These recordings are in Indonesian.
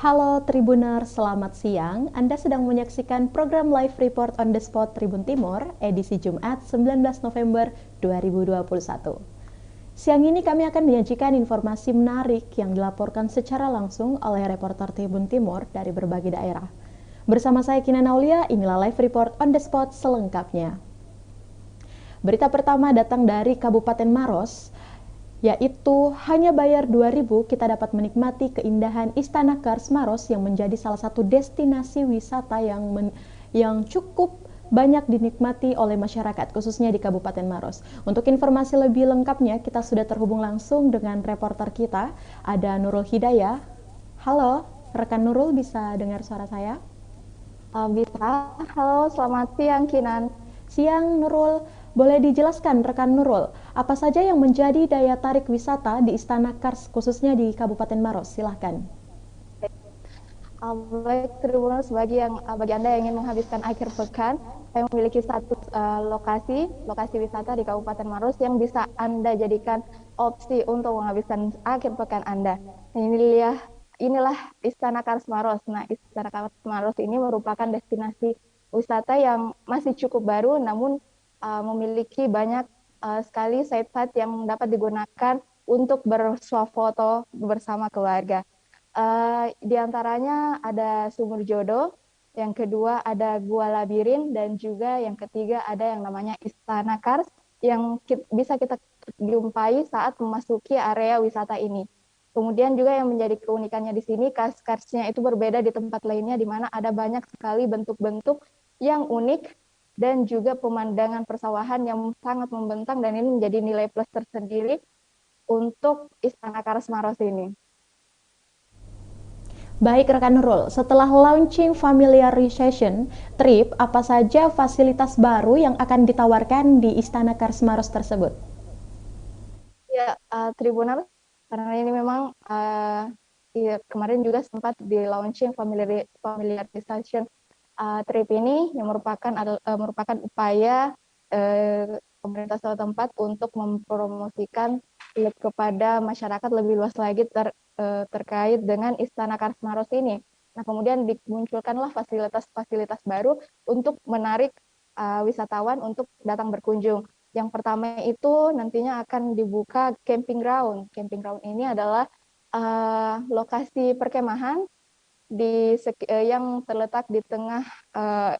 Halo Tribuners, selamat siang. Anda sedang menyaksikan program Live Report on the Spot Tribun Timur, edisi Jumat 19 November 2021. Siang ini kami akan menyajikan informasi menarik yang dilaporkan secara langsung oleh reporter Tribun Timur dari berbagai daerah. Bersama saya Kina Naulia, inilah Live Report on the Spot selengkapnya. Berita pertama datang dari Kabupaten Maros, yaitu hanya bayar 2.000 kita dapat menikmati keindahan Istana Kars Maros yang menjadi salah satu destinasi wisata yang cukup banyak dinikmati oleh masyarakat, khususnya di Kabupaten Maros. Untuk informasi lebih lengkapnya, kita sudah terhubung langsung dengan reporter kita, ada Nurul Hidayah. Halo, rekan Nurul, bisa dengar suara saya? Bisa. Halo, selamat siang Kinan. Siang Nurul, boleh dijelaskan rekan Nurul, apa saja yang menjadi daya tarik wisata di Istana Kars khususnya di Kabupaten Maros? Silahkan. Baik, Tribuners, bagi Anda yang ingin menghabiskan akhir pekan, saya memiliki satu lokasi wisata di Kabupaten Maros yang bisa Anda jadikan opsi untuk menghabiskan akhir pekan Anda. Inilah Istana Kars Maros. Nah, Istana Kars Maros ini merupakan destinasi wisata yang masih cukup baru, namun memiliki banyak sekali site-site yang dapat digunakan untuk bersuah foto bersama keluarga. Di antaranya ada Sumur Jodoh, yang kedua ada Gua Labirin, dan juga yang ketiga ada yang namanya Istana Kars yang bisa kita jumpai saat memasuki area wisata ini. Kemudian juga yang menjadi keunikannya di sini, Kars-Karsnya itu berbeda di tempat lainnya, di mana ada banyak sekali bentuk-bentuk yang unik dan juga pemandangan persawahan yang sangat membentang, dan ini menjadi nilai plus tersendiri untuk Istana Kars Maros ini. Baik rekan Nurul, setelah launching familiarization trip, apa saja fasilitas baru yang akan ditawarkan di Istana Kars Maros tersebut? Ya, Tribunal, karena ini memang kemarin juga sempat di launching familiarization trip ini yang merupakan upaya pemerintah setempat untuk mempromosikan kepada masyarakat lebih luas lagi terkait dengan Istana Kars Maros ini. Nah, kemudian dimunculkanlah fasilitas-fasilitas baru untuk menarik wisatawan untuk datang berkunjung. Yang pertama itu nantinya akan dibuka camping ground. Camping ground ini adalah lokasi perkemahan yang terletak di tengah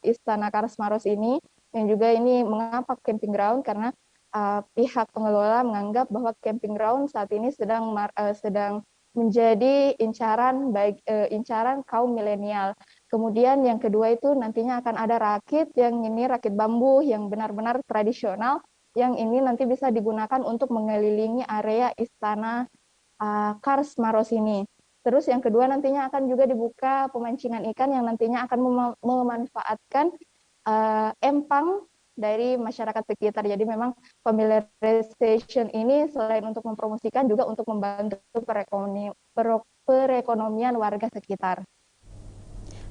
Istana Kars Maros ini, yang juga ini mengapa camping ground karena pihak pengelola menganggap bahwa camping ground saat ini sedang menjadi incaran kaum milenial. Kemudian yang kedua itu nantinya akan ada rakit bambu yang benar-benar tradisional, yang ini nanti bisa digunakan untuk mengelilingi area Istana Kars Maros ini. Terus yang kedua nantinya akan juga dibuka pemancingan ikan yang nantinya akan memanfaatkan empang dari masyarakat sekitar. Jadi memang familiarization ini selain untuk mempromosikan juga untuk membantu perekonomian warga sekitar.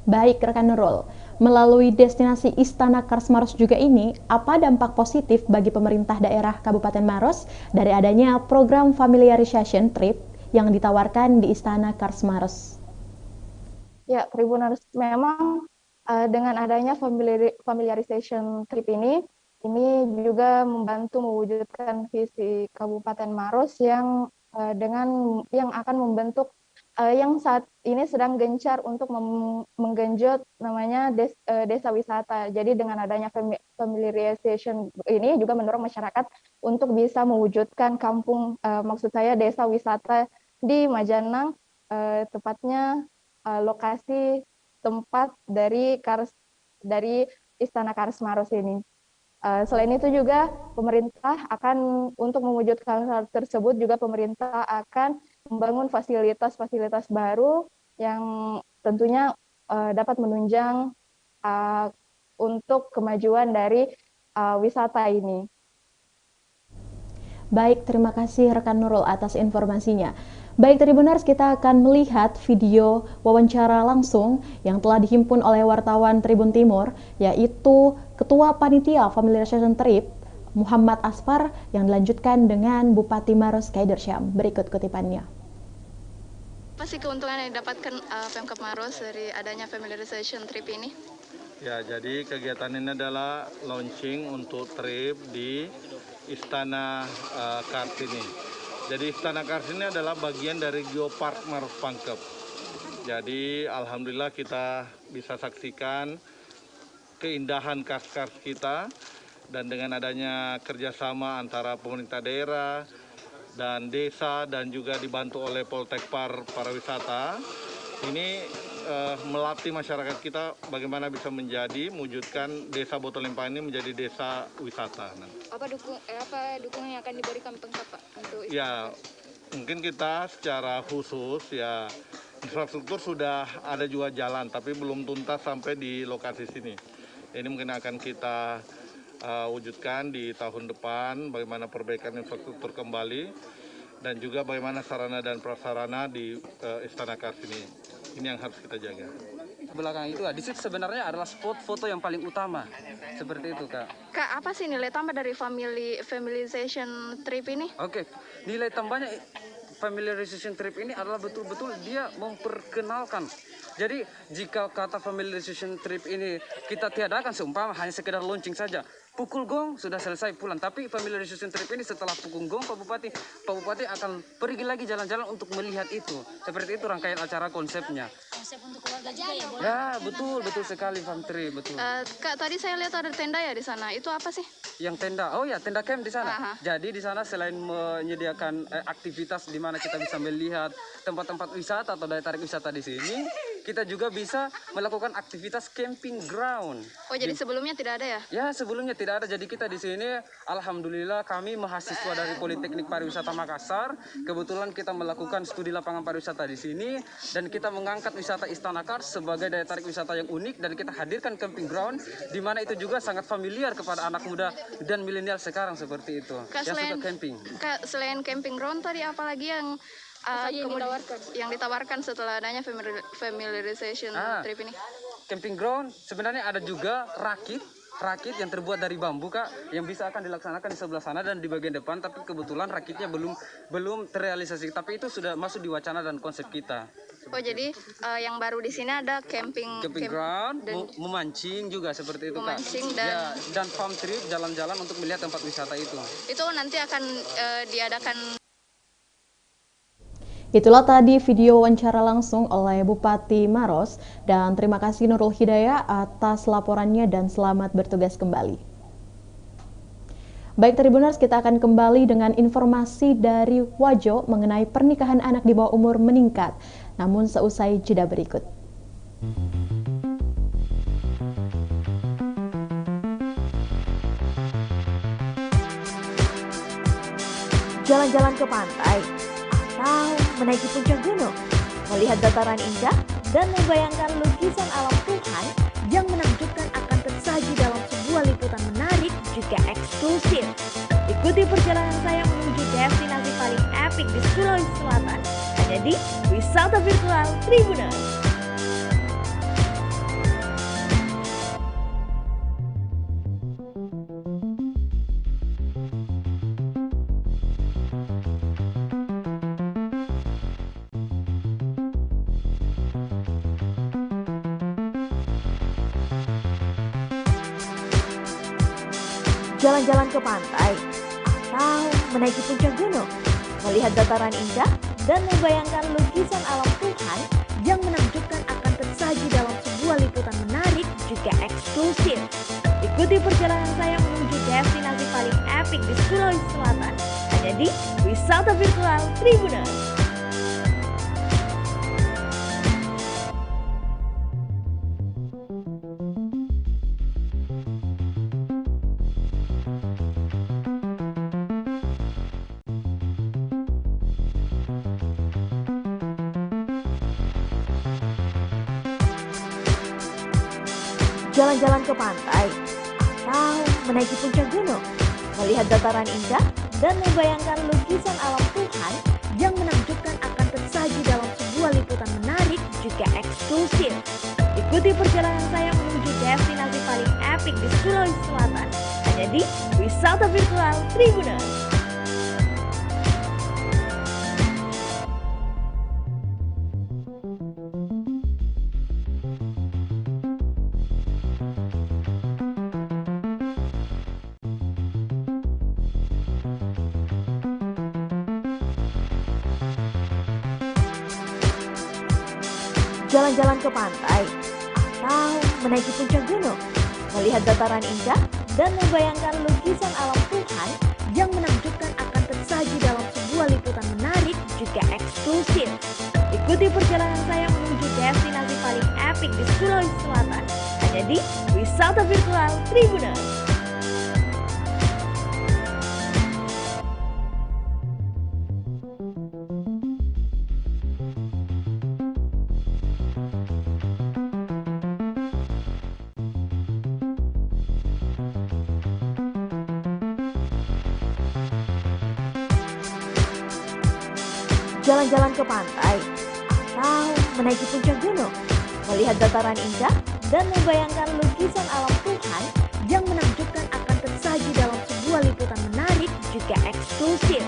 Baik rekan Nurul, melalui destinasi Istana Kars Maros juga ini, apa dampak positif bagi pemerintah daerah Kabupaten Maros dari adanya program familiarization trip yang ditawarkan di Istana Kars Maros? Ya, Tribuners, memang dengan adanya familiarization trip ini juga membantu mewujudkan visi Kabupaten Maros yang akan membentuk yang saat ini sedang gencar untuk menggenjot namanya desa wisata. Jadi dengan adanya familiarization ini juga mendorong masyarakat untuk bisa mewujudkan maksud saya desa wisata di Majanang, tepatnya lokasi tempat dari Istana Kars Maros ini. Selain itu juga pemerintah akan untuk mewujudkan hal tersebut juga pemerintah akan membangun fasilitas-fasilitas baru yang tentunya dapat menunjang untuk kemajuan dari wisata ini. Baik, terima kasih rekan Nurul atas informasinya. Baik Tribuners, kita akan melihat video wawancara langsung yang telah dihimpun oleh wartawan Tribun Timur, yaitu Ketua Panitia Familiarization Trip Muhammad Asfar yang dilanjutkan dengan Bupati Maros Kaider Syam. Berikut kutipannya. Apa sih keuntungan yang didapatkan Pemkab Maros dari adanya familiarization trip ini? Ya, jadi kegiatan ini adalah launching untuk trip di Istana Kartini. Jadi Istana Kartini adalah bagian dari Geopark Maros Pangkep. Jadi alhamdulillah kita bisa saksikan keindahan kars-kars kita, dan dengan adanya kerjasama antara pemerintah daerah dan desa dan juga dibantu oleh Poltekpar Pariwisata, ini melatih masyarakat kita bagaimana bisa mewujudkan desa Botolempa ini menjadi desa wisata. Apa dukungan yang akan diberikan Pemkab Pak untuk itu? Ya, mungkin kita secara khusus ya infrastruktur sudah ada juga jalan, tapi belum tuntas sampai di lokasi sini. Ini mungkin akan kita wujudkan di tahun depan, bagaimana perbaikan infrastruktur kembali, dan juga bagaimana sarana dan prasarana di Istana Kars ini. Ini yang harus kita jaga. Belakang itu, di situ sebenarnya adalah spot foto yang paling utama. Seperti itu, Kak. Kak, apa sih nilai tambah dari familiarization trip ini? Oke, nilai tambahnya familiarization trip ini adalah betul-betul dia memperkenalkan. Jadi jika kata familiarization trip ini kita tiadakan, seumpama hanya sekedar launching saja, pukul gong sudah selesai pulang. Tapi familiarization trip ini setelah pukul gong Pak Bupati akan pergi lagi jalan-jalan untuk melihat itu. Seperti itu rangkaian acara konsepnya. Konsep untuk keluarga juga ya, Bu? Ya, betul sekali Fam Tri, betul. Kak, tadi saya lihat ada tenda ya di sana. Itu apa sih? Yang tenda, oh ya, tenda camp di sana. Aha. Jadi di sana selain menyediakan aktivitas di mana kita bisa melihat tempat-tempat wisata atau daya tarik wisata di sini, kita juga bisa melakukan aktivitas camping ground. Oh, jadi sebelumnya tidak ada ya? Ya, sebelumnya tidak ada. Jadi kita di sini, alhamdulillah kami mahasiswa dari Politeknik Pariwisata Makassar. Kebetulan kita melakukan studi lapangan pariwisata di sini, dan kita mengangkat wisata Istana Kars sebagai daya tarik wisata yang unik, dan kita hadirkan camping ground, di mana itu juga sangat familiar kepada anak muda dan milenial sekarang seperti itu. Kak, Yang suka camping. Kak, selain camping ground tadi apa lagi yang yang ditawarkan setelah adanya familiarization trip ini? Camping ground sebenarnya ada juga rakit yang terbuat dari bambu, Kak, yang bisa akan dilaksanakan di sebelah sana dan di bagian depan, tapi kebetulan rakitnya belum terrealisasi, tapi itu sudah masuk di wacana dan konsep kita. Oh, jadi yang baru di sini ada camping ground, dan memancing juga seperti itu, Kak. memancing Dan farm trip, jalan-jalan untuk melihat tempat wisata itu. Itu nanti akan diadakan. Itulah tadi video wawancara langsung oleh Bupati Maros, dan terima kasih Nurul Hidayah atas laporannya dan selamat bertugas kembali. Baik Tribuners, kita akan kembali dengan informasi dari Wajo mengenai pernikahan anak di bawah umur meningkat, namun seusai jeda berikut. Jalan-jalan ke pantai atau menaiki puncak gunung, melihat dataran indah dan membayangkan lukisan alam Tuhan yang menakjubkan akan tersaji dalam sebuah liputan menarik juga eksklusif. Ikuti perjalanan saya menuju destinasi paling epik di Sulawesi Selatan, hanya di Wisata Virtual Tribuners. Jalan-jalan ke pantai atau menaiki puncak gunung, melihat dataran indah dan membayangkan lukisan alam Tuhan yang menakjubkan akan tersaji dalam sebuah liputan menarik juga eksklusif. Ikuti perjalanan saya menuju destinasi paling epik di Sulawesi Selatan, hanya di Wisata Virtual Tribuners. Jalan-jalan ke pantai atau menaiki puncak gunung, melihat dataran indah dan membayangkan lukisan alam Tuhan yang menakjubkan akan tersaji dalam sebuah liputan menarik juga eksklusif. Ikuti perjalanan saya menuju destinasi paling epik di Sulawesi Selatan, hanya di Wisata Virtual Tribuners. jalan-jalan ke pantai, atau menaiki puncak gunung, melihat dataran indah, dan membayangkan lukisan alam Tuhan yang menakjubkan akan tersaji dalam sebuah liputan menarik juga eksklusif. Ikuti perjalanan saya menuju destinasi paling epik di Sulawesi Selatan, hanya di Wisata Virtual Tribuners. Jalan-jalan ke pantai, atau menaiki puncak gunung, melihat dataran indah, dan membayangkan lukisan alam Tuhan yang menakjubkan akan tersaji dalam sebuah liputan menarik juga eksklusif.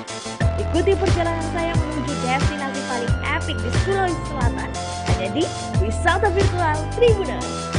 Ikuti perjalanan saya menuju destinasi paling epik di Sulawesi Selatan, hanya di Wisata Virtual Tribuners.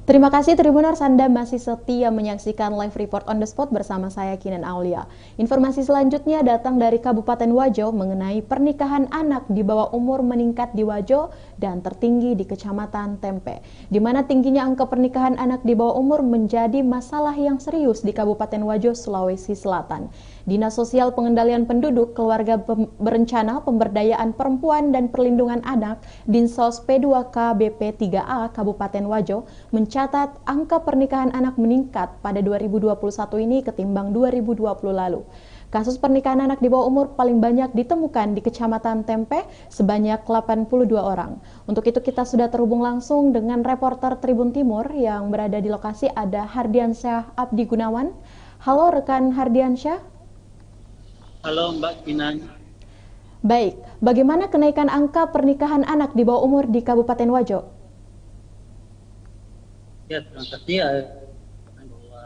Terima kasih Tribuners, Anda masih setia menyaksikan live report on the spot bersama saya Kinan Aulia. Informasi selanjutnya datang dari Kabupaten Wajo mengenai pernikahan anak di bawah umur meningkat di Wajo dan tertinggi di Kecamatan Tempe, di mana tingginya angka pernikahan anak di bawah umur menjadi masalah yang serius di Kabupaten Wajo, Sulawesi Selatan. Dinas Sosial Pengendalian Penduduk, Keluarga Berencana, Pemberdayaan Perempuan dan Perlindungan Anak, Dinsos P2K BP3A Kabupaten Wajo mencatat angka pernikahan anak meningkat pada 2021 ini ketimbang 2020 lalu. Kasus pernikahan anak di bawah umur paling banyak ditemukan di Kecamatan Tempe sebanyak 82 orang. Untuk itu kita sudah terhubung langsung dengan reporter Tribun Timur yang berada di lokasi, ada Hardiansyah Abdi Gunawan. Halo rekan Hardiansyah. Halo Mbak Kinan. Baik, bagaimana kenaikan angka pernikahan anak di bawah umur di Kabupaten Wajo? Ya, terima kasih bahwa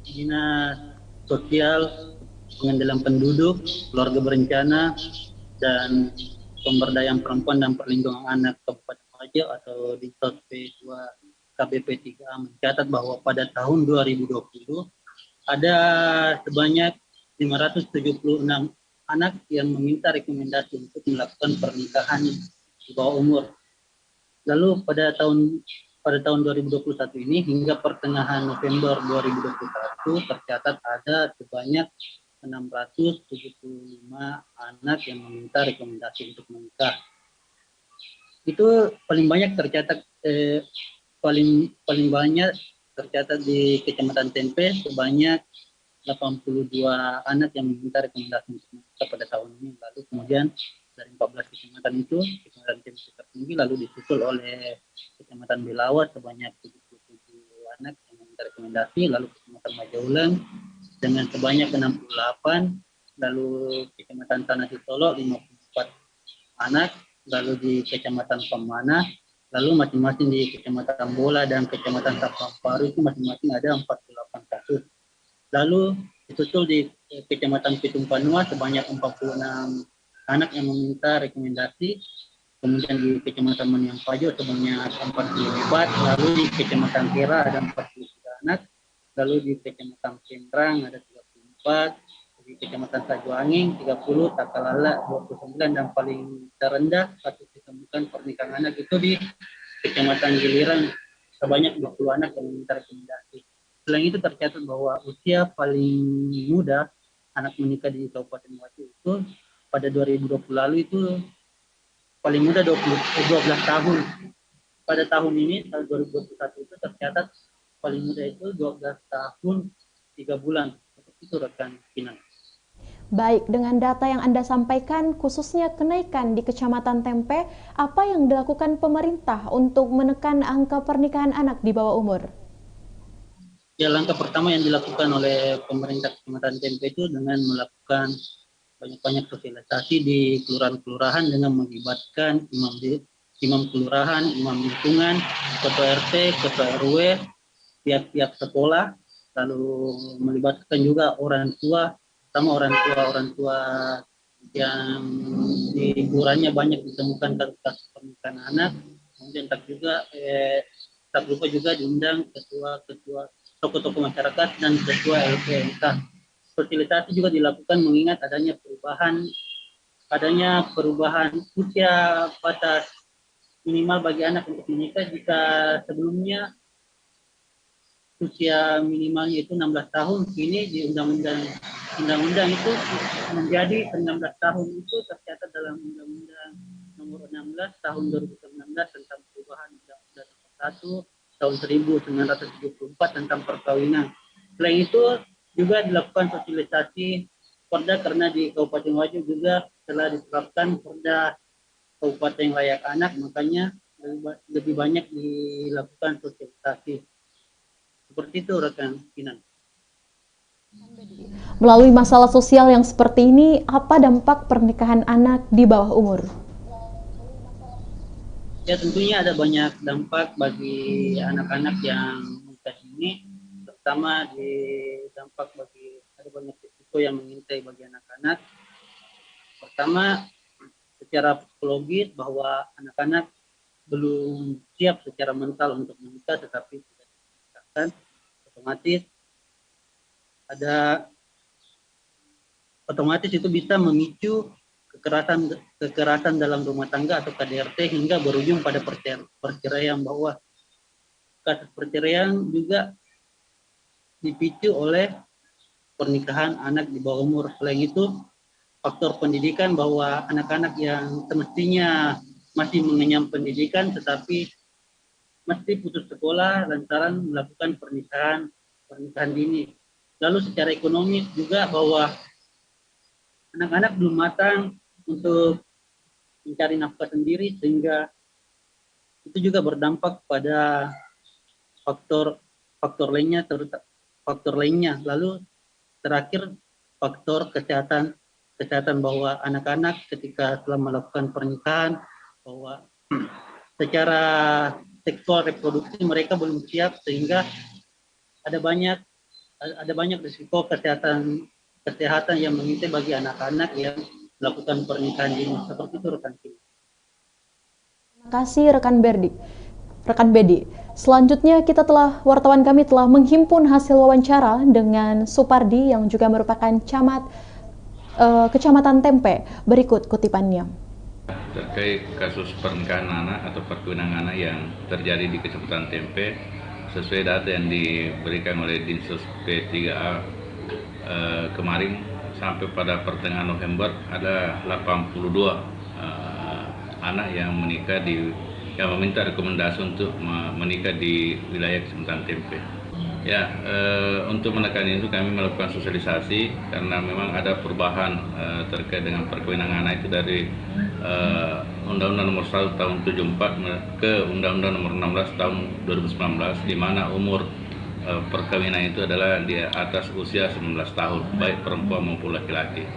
Dinas Sosial Pengendalian Penduduk, Keluarga Berencana, dan Pemberdayaan Perempuan dan Perlindungan Anak Kabupaten Wajo atau Dinsos P2 KBP3A mencatat bahwa pada tahun 2020 ada sebanyak 576 anak yang meminta rekomendasi untuk melakukan pernikahan di bawah umur. Lalu pada tahun 2021 ini hingga pertengahan November 2021 tercatat ada sebanyak 675 anak yang meminta rekomendasi untuk menikah. Itu paling banyak tercatat paling banyak tercatat di Kecamatan Tempe sebanyak 82 anak yang meminta rekomendasi untuk menikah pada tahun ini. Lalu kemudian dari 14 kecamatan itu, Kecamatan Tempe tertinggi, lalu disusul oleh Kecamatan Belawat sebanyak 77 anak yang meminta rekomendasi, lalu Kecamatan Majaulang dengan sebanyak 68, lalu Kecamatan Tanah Sitolo 54 anak, lalu di Kecamatan Pemana, lalu masing-masing di Kecamatan Bola dan Kecamatan Tapamparu itu masing-masing ada 48 kasus. Lalu disusul di Kecamatan Pitumpanua sebanyak 46 anak yang meminta rekomendasi, kemudian di Kecamatan Maniang Pajo sebanyak 44, lalu di Kecamatan Kera ada 43 anak, lalu di Kecamatan Pindrang ada 34, di Kecamatan Sajuangin 30, Takalala 29, dan paling terendah kasus ditemukan pernikahan anak itu di Kecamatan Giliran sebanyak 20 anak yang meminta rekomendasi. Selain itu tercatat bahwa usia paling muda anak menikah di Kabupaten Wajo itu pada 2020 lalu itu paling muda 12 tahun. Pada tahun ini, tahun 2021 itu tercatat paling muda itu 12 tahun 3 bulan. Seperti itu rekan Kinan. Baik, dengan data yang Anda sampaikan, khususnya kenaikan di Kecamatan Tempe, apa yang dilakukan pemerintah untuk menekan angka pernikahan anak di bawah umur? Ya, langkah pertama yang dilakukan oleh pemerintah Kecamatan Tempe itu dengan melakukan banyak-banyak sosialisasi di kelurahan-kelurahan dengan melibatkan imam kelurahan, imam lingkungan, ketua RT, ketua RW, pihak-pihak sekolah, lalu melibatkan juga orang tua, sama orang tua yang di kelurahannya banyak ditemukan kasus pernikahan anak, Kemudian tak lupa juga diundang ketua-ketua tokoh-tokoh masyarakat dan ketua LPMK. Sosialisasi juga dilakukan mengingat adanya perubahan usia batas minimal bagi anak untuk menikah. Jika sebelumnya usia minimalnya itu 16 tahun, kini di undang-undang itu menjadi 19 tahun. Itu tercatat dalam Undang-Undang Nomor 16 Tahun 2019 tentang perubahan Undang-Undang Nomor 1 Tahun 1974 tentang perkawinan. Selain itu juga dilakukan sosialisasi Perda karena di Kabupaten Wajo juga telah diterapkan Perda Kabupaten Layak Anak, makanya lebih banyak dilakukan sosialisasi. Seperti itu rekan Kinan. Melalui masalah sosial yang seperti ini, apa dampak pernikahan anak di bawah umur? Ya tentunya ada banyak dampak bagi anak-anak yang menikah ini. Pertama ada banyak risiko yang mengintai bagi anak-anak. Pertama, secara psikologis bahwa anak-anak belum siap secara mental untuk menikah, tetapi sudah dinikahkan, otomatis itu bisa memicu kekerasan dalam rumah tangga atau KDRT hingga berujung pada perceraian. Bahwa kasus perceraian juga dipicu oleh pernikahan anak di bawah umur. Selain itu, faktor pendidikan, bahwa anak-anak yang semestinya masih mengenyam pendidikan tetapi mesti putus sekolah lantaran melakukan pernikahan dini. Lalu secara ekonomi juga bahwa anak-anak belum matang untuk mencari nafkah sendiri, sehingga itu juga berdampak pada faktor lainnya. Lalu terakhir faktor kesehatan bahwa anak-anak ketika telah melakukan pernikahan, bahwa secara seksual reproduksi mereka belum siap, sehingga ada banyak risiko kesehatan yang mengintai bagi anak-anak yang melakukan pernikahan dini. Seperti itu rekan. Terima kasih rekan Bedi. Selanjutnya wartawan kami telah menghimpun hasil wawancara dengan Supardi yang juga merupakan Kecamatan Tempe. Berikut kutipannya. Terkait kasus pernikahan anak atau perkawinan anak yang terjadi di Kecamatan Tempe, sesuai data yang diberikan oleh Dinsus P3A kemarin sampai pada pertengahan November ada 82 anak yang menikah yang meminta rekomendasi untuk menikah di wilayah Kecamatan Tempe. Ya, untuk menekan itu kami melakukan sosialisasi karena memang ada perubahan terkait dengan perkawinan anak itu dari Undang-Undang Nomor 1 Tahun 74 ke Undang-Undang Nomor 16 Tahun 2019, di mana umur perkawinan itu adalah di atas usia 19 tahun, baik perempuan maupun laki-laki.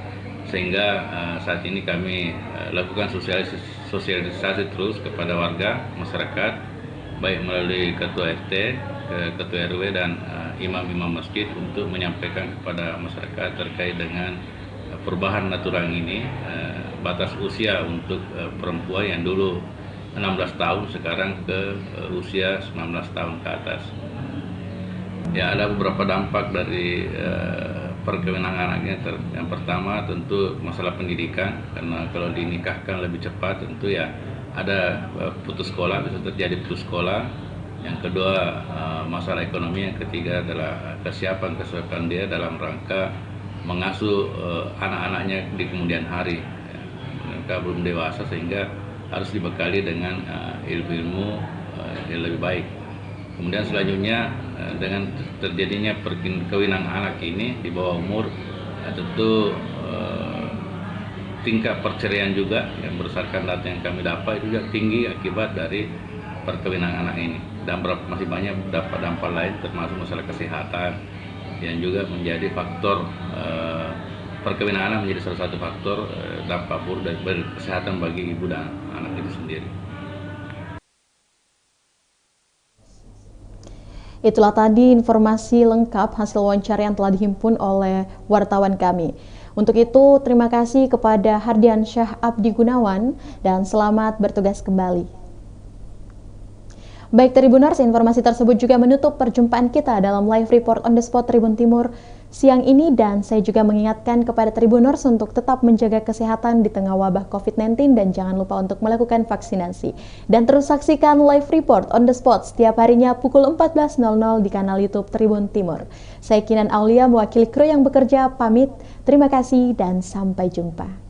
Sehingga saat ini kami lakukan sosialisasi terus kepada warga, masyarakat, baik melalui ketua RT, ketua RW, dan imam-imam masjid untuk menyampaikan kepada masyarakat terkait dengan perubahan aturan ini. Batas usia untuk perempuan yang dulu 16 tahun sekarang ke usia 19 tahun ke atas. Ya, ada beberapa dampak dari perkawinan anaknya. Yang pertama tentu masalah pendidikan, karena kalau dinikahkan lebih cepat tentu ya ada putus sekolah, bisa terjadi putus sekolah. Yang kedua masalah ekonomi. Yang ketiga adalah kesiapan dia dalam rangka mengasuh anak-anaknya di kemudian hari. Mereka belum dewasa sehingga harus dibekali dengan ilmu-ilmu yang lebih baik. Kemudian selanjutnya dengan terjadinya perkawinan anak ini di bawah umur, tentu tingkat perceraian juga yang berdasarkan data yang kami dapat itu juga tinggi akibat dari perkawinan anak ini. Dan masih banyak dampak lain termasuk masalah kesehatan yang juga menjadi faktor perkawinan anak, menjadi salah satu faktor dampak buruk dari kesehatan bagi ibu dan anak itu sendiri. Itulah tadi informasi lengkap hasil wawancara yang telah dihimpun oleh wartawan kami. Untuk itu, terima kasih kepada Hardiansyah Abdi Gunawan dan selamat bertugas kembali. Baik Tribuners, informasi tersebut juga menutup perjumpaan kita dalam live report on the spot Tribun Timur siang ini, dan saya juga mengingatkan kepada Tribuners untuk tetap menjaga kesehatan di tengah wabah COVID-19 dan jangan lupa untuk melakukan vaksinasi. Dan terus saksikan live report on the spot setiap harinya pukul 14.00 di kanal YouTube Tribun Timur. Saya Kinan Aulia mewakili kru yang bekerja pamit. Terima kasih dan sampai jumpa.